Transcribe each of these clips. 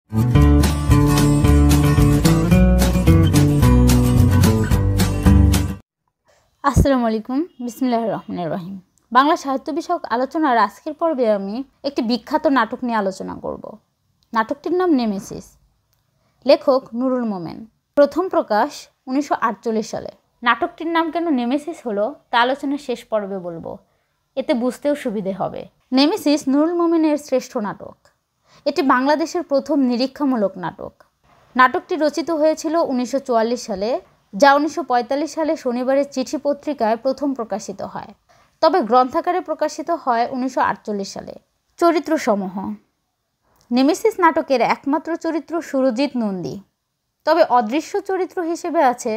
আসসালামু আলাইকুম, বিসমিল্লাহির রহমানির রহিম। বাংলা সাহিত্য বিষয়ক আলোচনার আজকের পর্বে আমি একটি বিখ্যাত নাটক নিয়ে আলোচনা করব। নাটকটির নাম নেমেসিস। লেখক নুরুল মোমেন। প্রথম প্রকাশ 1948 সালে। নাটকটির নাম কেন নেমেসিস হলো তা আলোচনার শেষ পর্বে বলবো, এতে বুঝতেও সুবিধে হবে। নেমেসিস নুরুল মোমেনের শ্রেষ্ঠ নাটক। এটি বাংলাদেশের প্রথম নিরীক্ষামূলক নাটক। নাটকটি রচিত হয়েছিল 1944 সালে, যা 1945 সালে শনিবারের চিঠি পত্রিকায় প্রথম প্রকাশিত হয়। তবে গ্রন্থাকারে প্রকাশিত হয় 1948 সালে। চরিত্রসমূহ: নেমেসিস নাটকের একমাত্র চরিত্র সুরজিৎ নন্দী। তবে অদৃশ্য চরিত্র হিসেবে আছে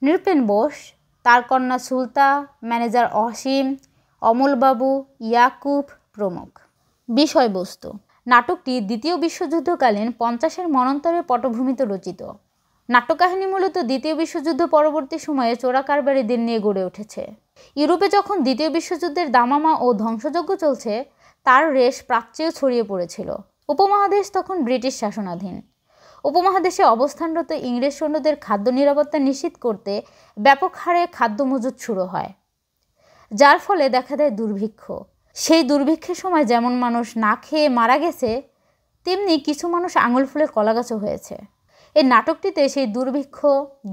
নৃপেন বোস, তার কন্যা সুলতা, ম্যানেজার অসীম, অমলবাবু, ইয়াকুব প্রমুখ। বিষয়বস্তু: নাটকটি দ্বিতীয় বিশ্বযুদ্ধকালীন 50-এর মন্বন্তরের পটভূমিতে রচিত। নাট্যকাহিনী মূলত দ্বিতীয় বিশ্বযুদ্ধ পরবর্তী সময়ে চোরা কারবারিদের নিয়ে গড়ে উঠেছে। ইউরোপে যখন দ্বিতীয় বিশ্বযুদ্ধের দামামা ও ধ্বংসযজ্ঞ চলছে, তার রেশ প্রাচ্যেও ছড়িয়ে পড়েছিল। উপমহাদেশ তখন ব্রিটিশ শাসনাধীন। উপমহাদেশে অবস্থানরত ইংরেজ সৈন্যদের খাদ্য নিরাপত্তা নিশ্চিত করতে ব্যাপক হারে খাদ্য মজুত শুরু হয়, যার ফলে দেখা দেয় দুর্ভিক্ষ। সেই দুর্ভিক্ষের সময় যেমন মানুষ না খেয়ে মারা গেছে, তেমনি কিছু মানুষ আঙুল ফুলে কলাগাছও হয়েছে। এই নাটকটিতে সেই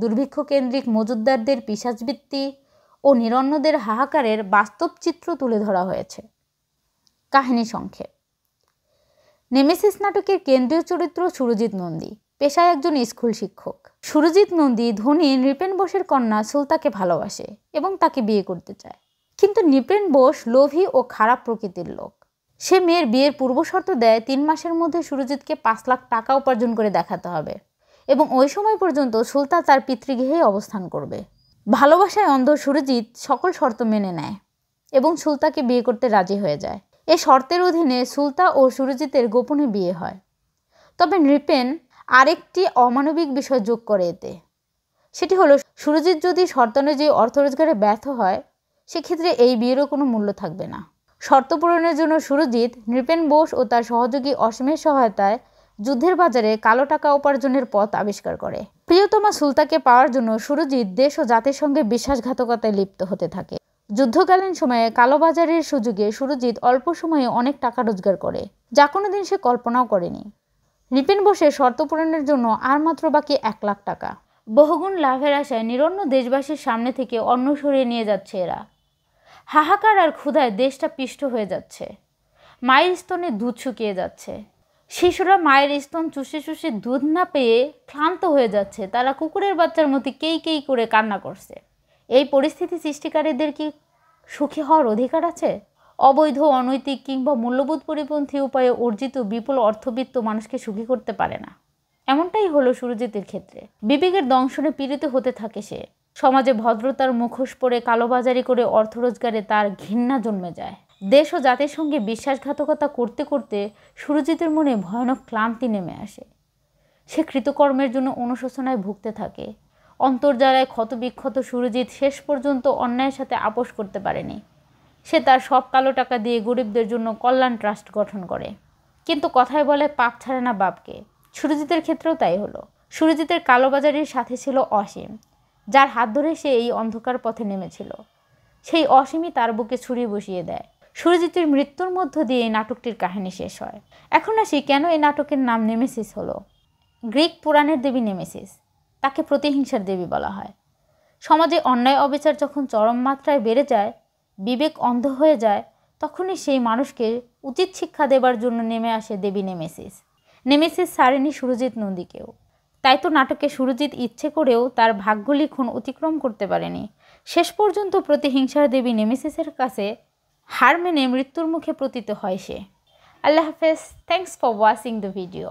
দুর্ভিক্ষ কেন্দ্রিক মজুতদারদের পিশাচবৃত্তি ও নিরন্নদের হাহাকারের বাস্তব চিত্র তুলে ধরা হয়েছে। কাহিনী সংক্ষেপ: নেমেসিস নাটকের কেন্দ্রীয় চরিত্র সুরজিৎ নন্দী, পেশায় একজন স্কুল শিক্ষক। সুরজিৎ নন্দী ধনী নৃপেন বোসের কন্যা সুলতাকে ভালোবাসে এবং তাকে বিয়ে করতে চায়। কিন্তু নৃপেন বোস লোভী ও খারাপ প্রকৃতির লোক। সে মেয়ের বিয়ের পূর্বশর্ত দেয় 3 মাসের মধ্যে সুরজিৎকে 5 লাখ টাকা উপার্জন করে দেখাতে হবে এবং ওই সময় পর্যন্ত সুলতা তার পিতৃগৃহেই অবস্থান করবে। ভালোবাসায় অন্ধ সুরজিৎ সকল শর্ত মেনে নেয় এবং সুলতাকে বিয়ে করতে রাজি হয়ে যায়। এ শর্তের অধীনে সুলতা ও সুরজিতের গোপনে বিয়ে হয়। তবে নৃপেন আরেকটি অমানবিক বিষয় যোগ করে এতে। সেটি হলো, সুরজিৎ যদি শর্তানুযায়ী অর্থ রোজগারে ব্যর্থ হয়, সেক্ষেত্রে এই বিয়েরও কোনো মূল্য থাকবে না। শর্ত পূরণের জন্য সুরজিৎ নৃপেন বোস ও তার সহযোগী অসীমের সহায়তায় যুদ্ধের বাজারে কালো টাকা উপার্জনের পথ আবিষ্কার করে। প্রিয়তমা সুলতাকে পাওয়ার জন্য সুরজিৎ দেশ ও জাতির সঙ্গে বিশ্বাসঘাতকতায় লিপ্ত হতে থাকে। যুদ্ধকালীন সময়ে কালোবাজারের সুযোগে সুরজিৎ অল্প সময়ে অনেক টাকা রোজগার করে, যা কোনোদিন সে কল্পনাও করেনি। নৃপেন বোসের শর্ত পূরণের জন্য আর মাত্র বাকি 1 লাখ টাকা। বহুগুণ লাভের আশায় নিরন্ন দেশবাসীর সামনে থেকে অন্ন সরিয়ে নিয়ে যাচ্ছে এরা। হাহাকার আর ক্ষুধায় দেশটা পিষ্ট হয়ে যাচ্ছে। মায়ের স্তনে দুধ শুকিয়ে যাচ্ছে। শিশুরা মায়ের স্তন চুষে চুষে দুধ না পেয়ে ক্লান্ত হয়ে যাচ্ছে। তারা কুকুরের বাচ্চার মতো কেই কেই করে কান্না করছে। এই পরিস্থিতি সৃষ্টিকারীদের কি সুখী হওয়ার অধিকার আছে? অবৈধ, অনৈতিক কিংবা মূল্যবোধ পরিপন্থী উপায়ে অর্জিত বিপুল অর্থবিত্ত মানুষকে সুখী করতে পারে না। এমনটাই হলো সুরজিতের ক্ষেত্রে। বিবেকের দংশনে পীড়িত হতে থাকে সে। সমাজে ভদ্রতার মুখোশ পরে কালোবাজারি করে অর্থ রোজগারে তার ঘৃণা জন্মে যায়। দেশ ও জাতির সঙ্গে বিশ্বাসঘাতকতা করতে করতে সুরজিতের মনে ভয়ানক ক্লান্তি নেমে আসে। সে কৃতকর্মের জন্য অনুশোচনায় ভুগতে থাকে। অন্তর্জালায় ক্ষতবিক্ষত সুরজিৎ শেষ পর্যন্ত অন্যায়ের সাথে আপোষ করতে পারেনি। সে তার সব কালো টাকা দিয়ে গরিবদের জন্য কল্যাণ ট্রাস্ট গঠন করে। কিন্তু কথায় বলে পাপ ছাড়ে না বাপকে। সুরজিতের ক্ষেত্রেও তাই হলো। সুরজিতের কালোবাজারির সাথে ছিল অসীম, যার হাত ধরে সে এই অন্ধকার পথে নেমেছিল। সেই অসীমই তার বুকে ছুরি বসিয়ে দেয়। সুরজিতের মৃত্যুর মধ্য দিয়ে এই নাটকটির কাহিনী শেষ হয়। এখন আসি কেন এই নাটকের নাম নেমেসিস হলো। গ্রিক পুরাণের দেবী নেমেসিস, তাকে প্রতিহিংসার দেবী বলা হয়। সমাজে অন্যায় অবিচার যখন চরম মাত্রায় বেড়ে যায়, বিবেক অন্ধ হয়ে যায়, তখনই সেই মানুষকে উচিত শিক্ষা দেবার জন্য নেমে আসে দেবী নেমেসিস। নেমেসিস ছাড়েনি সুরজিৎ নন্দীকেও। তাই তো নাটকে সুরজিৎ ইচ্ছে করেও তার ভাগ্য লিখন অতিক্রম করতে পারেনি। শেষ পর্যন্ত প্রতিহিংসার দেবী নেমেসিসের কাছে হার মেনে মৃত্যুর মুখে পতিত হয় সে। আল্লাহ হাফেজ। Thanks for watching the video.